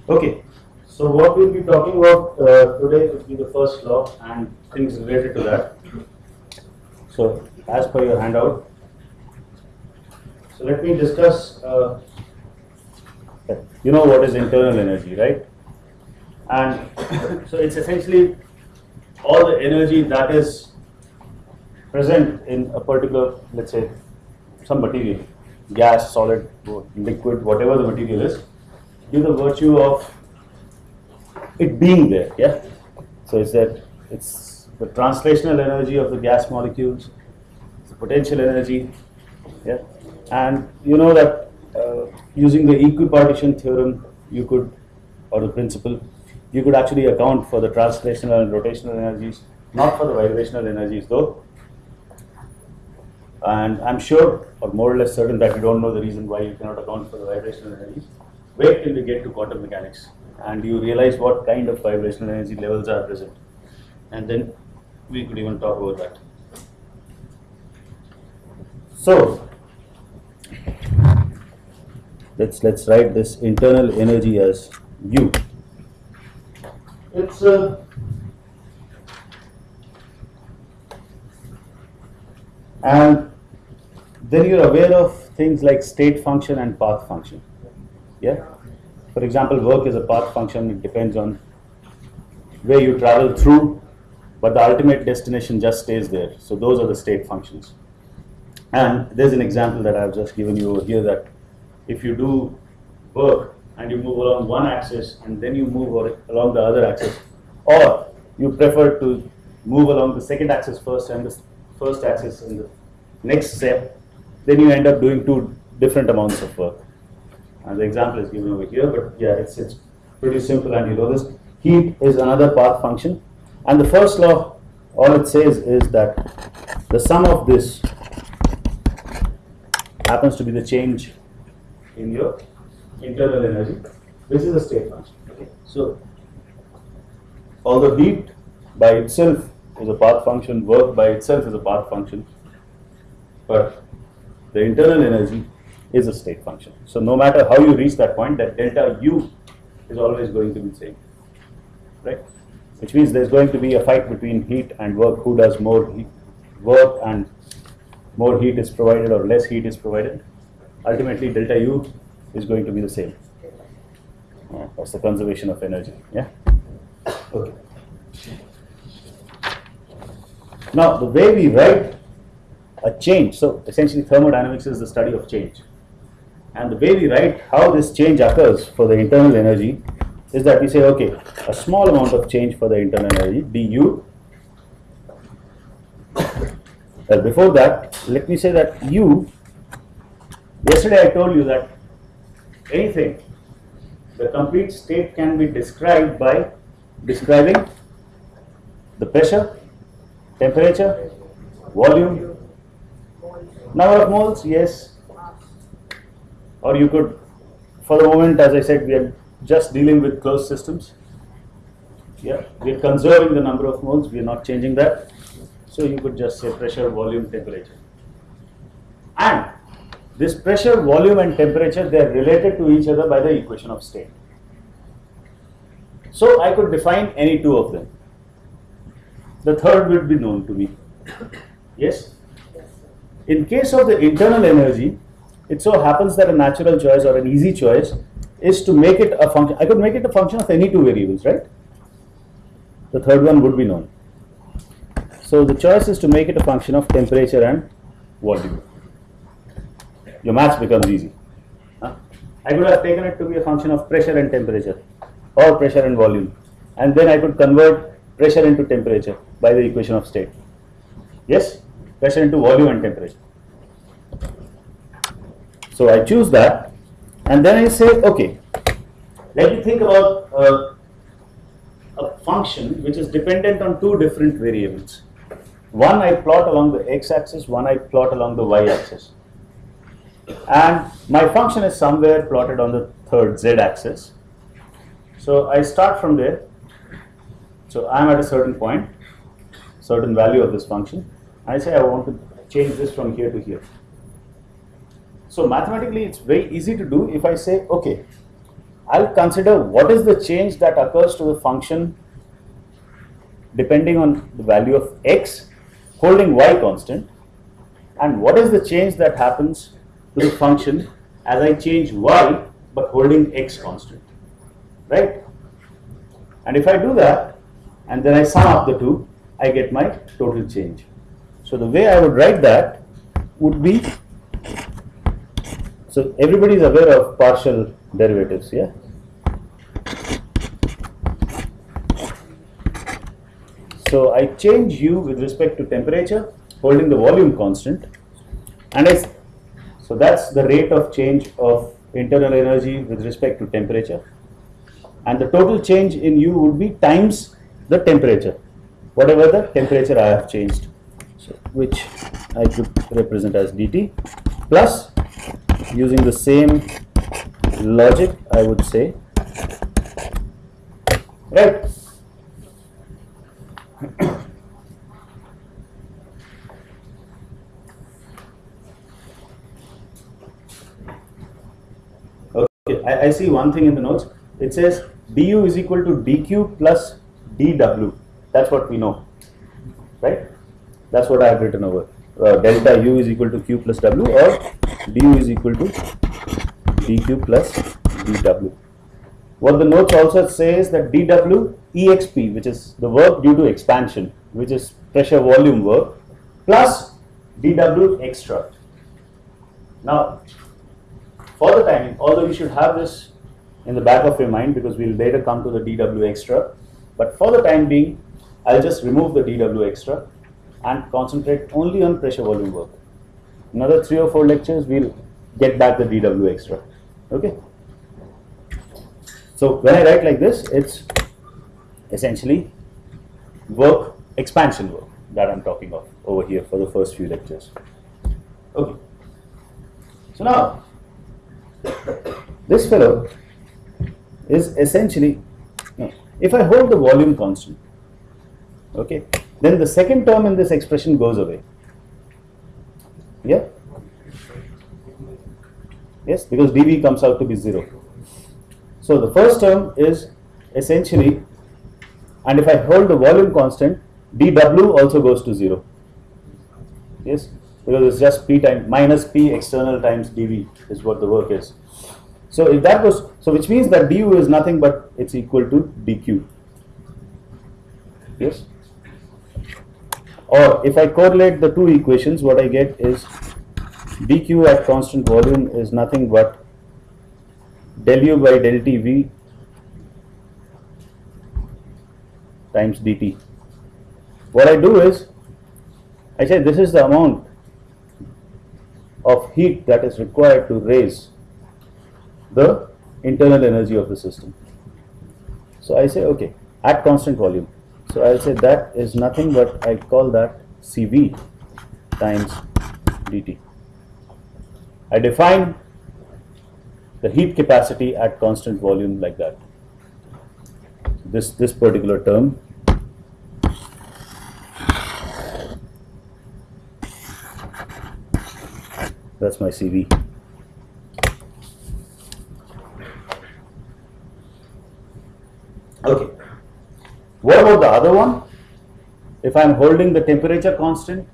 Okay, so what we'll be talking about today will be the first law and things related to that. So, as per your handout, so let me discuss. You know what is internal energy, right? And so it's essentially all the energy that is present in a particular, let's say, some material, gas, solid, liquid, whatever the material is, due to the virtue of it being there. Yeah. So it's the translational energy of the gas molecules, the potential energy. Yeah. And you know that using the equipartition theorem, you could, or the principle, you could actually account for the translational and rotational energies, not for the vibrational energies though. And I'm sure, or more or less certain, that you don't know the reason why you cannot account for the vibrational energies. Wait till we get to quantum mechanics and you realize what kind of vibrational energy levels are present. And then we could even talk about that. So, let's write this internal energy as U. It's and then you're aware of things like state function and path function. Yeah. For example, work is a path function. It depends on where you travel through, but the ultimate destination just stays there. So those are the state functions. And there's an example that I've just given you over here, that if you do work and you move along one axis and then you move along the other axis, or you prefer to move along the second axis first and the first axis in the next step, then you end up doing two different amounts of work. And the example is given over here, but yeah, it's pretty simple, and you know this. Heat is another path function, and the first law, all it says is that the sum of this happens to be the change in your internal energy, which is a state function. Okay. So, although heat by itself is a path function, work by itself is a path function, but the internal energy is a state function. So no matter how you reach that point, that delta U is always going to be the same, right? Which means there's going to be a fight between heat and work, who does more work and more heat is provided or less heat is provided. Ultimately, delta U is going to be the same. That's the conservation of energy. Yeah. Okay. Now, the way we write a change, so essentially thermodynamics is the study of change. And the way we write how this change occurs for the internal energy is that we say, okay, a small amount of change for the internal energy, du. Well, before that, let me say that U, yesterday I told you that anything, the complete state can be described by describing the pressure, temperature, volume, number of moles, yes. Or you could, for the moment, as I said, we are just dealing with closed systems. Yeah, we are conserving the number of moles, we are not changing that. So you could just say pressure, volume, temperature. And this pressure, volume and temperature, they are related to each other by the equation of state. So I could define any two of them. The third would be known to me. Yes? In case of the internal energy, it so happens that a natural choice or an easy choice is to make it a function. I could make it a function of any two variables, right? The third one would be known. So the choice is to make it a function of temperature and volume. Your maths becomes easy. I could have taken it to be a function of pressure and temperature, or pressure and volume, and then I could convert pressure into temperature by the equation of state. Yes? Pressure into volume and temperature. So I choose that, and then I say, okay, let me think about a function which is dependent on two different variables. One I plot along the x-axis, one I plot along the y-axis. And my function is somewhere plotted on the third z-axis. So I start from there. So I am at a certain point, certain value of this function. I say I want to change this from here to here. So mathematically it's very easy to do if I say, okay, I'll consider what is the change that occurs to the function depending on the value of x holding y constant, and what is the change that happens to the function as I change y but holding x constant, right? And if I do that and then I sum up the two, I get my total change. So the way I would write that would be, so everybody is aware of partial derivatives, yeah? So I change u with respect to temperature holding the volume constant, and so that's the rate of change of internal energy with respect to temperature, and the total change in u would be times the temperature, whatever the temperature I have changed, so which I could represent as dt, plus using the same logic I would say, right? Okay, I see one thing in the notes. It says du is equal to dq plus dw. That's what we know, right? That's what I have written over. Delta u is equal to q plus w, or du is equal to dq plus dw. What the notes also says that dw exp, which is the work due to expansion, which is pressure volume work, plus dw extra. Now, for the timing, although you should have this in the back of your mind because we'll later come to the dw extra, but for the time being, I'll just remove the dw extra and concentrate only on pressure volume work. Another 3 or 4 lectures, we'll get back the dw extra. Okay. So when I write like this, it's essentially work, expansion work that I'm talking of over here for the first few lectures. Okay. So now, this fellow is essentially, if I hold the volume constant, okay, then the second term in this expression goes away. Yeah? Yes, because dV comes out to be 0. So the first term is essentially, and if I hold the volume constant, dW also goes to 0. Yes, because it's just P time minus P external times dV is what the work is. So if that goes, so which means that du is nothing but it's equal to dq. Yes. Or if I correlate the two equations, what I get is dq at constant volume is nothing but del u by del tv times dt. What I do is, I say this is the amount of heat that is required to raise the internal energy of the system. So I say, okay, at constant volume. So I'll say that is nothing but, I call that Cv times dt. I define the heat capacity at constant volume like that. This particular term. That's my Cv. Okay. What about the other one? If I'm holding the temperature constant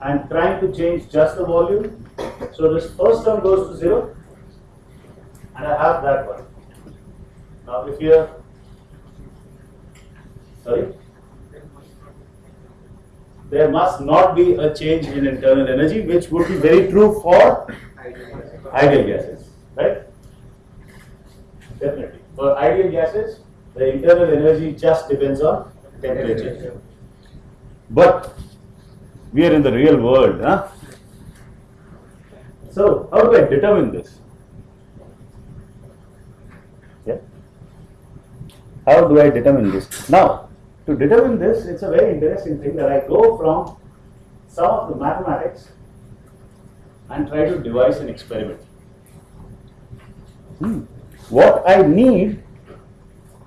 and trying to change just the volume, so this first term goes to 0 and I have that one. Now if you are, sorry, there must not be a change in internal energy, which would be very true for ideal gases, right? Definitely. For ideal gases, the internal energy just depends on temperature. But we are in the real world, huh? So how do I determine this? Yeah. How do I determine this? Now, to determine this, it's a very interesting thing that I go from some of the mathematics and try to devise an experiment. What I need,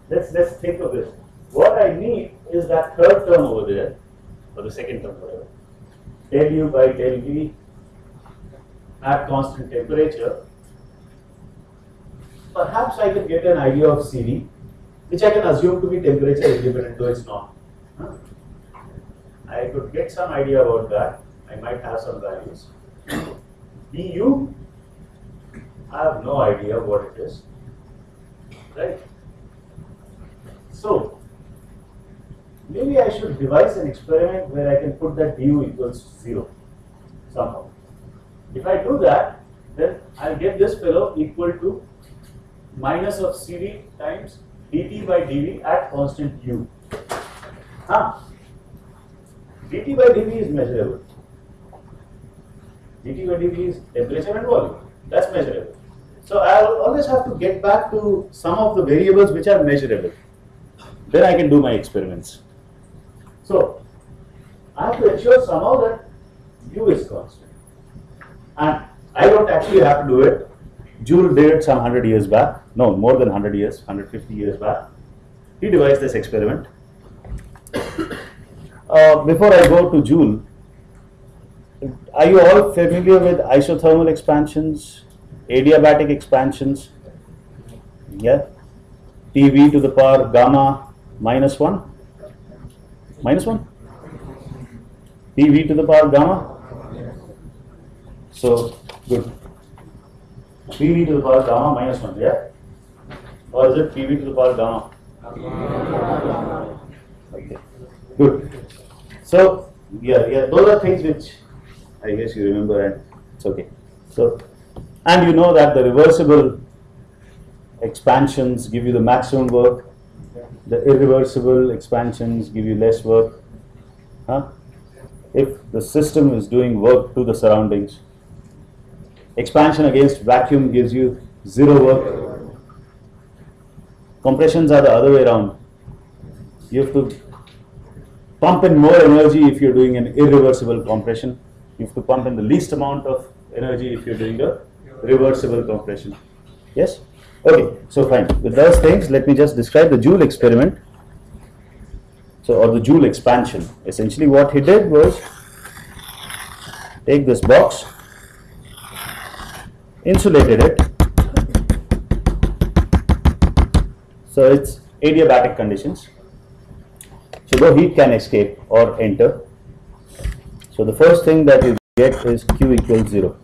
let's think of this. What I need is that third term over there, or the second term, whatever. Del u by del v at constant temperature perhaps I can get an idea of CD, which I can assume to be temperature independent, though it's not. I could get some idea about that. I might have some values. BU, I have no idea what it is. Right? So, maybe I should devise an experiment where I can put that du equals 0 somehow. If I do that, then I'll get this fellow equal to minus of CD times dt by dV at constant u. dt by dV is measurable. dt by dV is temperature and volume. That's measurable. So I'll always have to get back to some of the variables which are measurable. Then I can do my experiments. So I have to ensure somehow that u is constant. And I don't actually have to do it. Joule did it some 100 years back. No, more than 100 years, 150 years back. He devised this experiment. Before I go to Joule, are you all familiar with isothermal expansions, adiabatic expansions? Yeah. Tv to the power gamma minus 1? Minus 1? Tv to the power gamma? So, good. Pv to the power gamma minus 1, yeah? Or is it Pv to the power gamma? Okay, good. So, yeah, those are things which I guess you remember and it's okay. So, and you know that the reversible expansions give you the maximum work, the irreversible expansions give you less work. If the system is doing work to the surroundings, expansion against vacuum gives you 0 work. Compressions are the other way around. You have to pump in more energy if you're doing an irreversible compression. You have to pump in the least amount of energy if you're doing a reversible compression. Yes? Okay, so fine. With those things, let me just describe the Joule experiment. So, or the Joule expansion. Essentially what he did was take this box, insulated it, so it's adiabatic conditions, so no heat can escape or enter. So the first thing that you get is Q equals 0.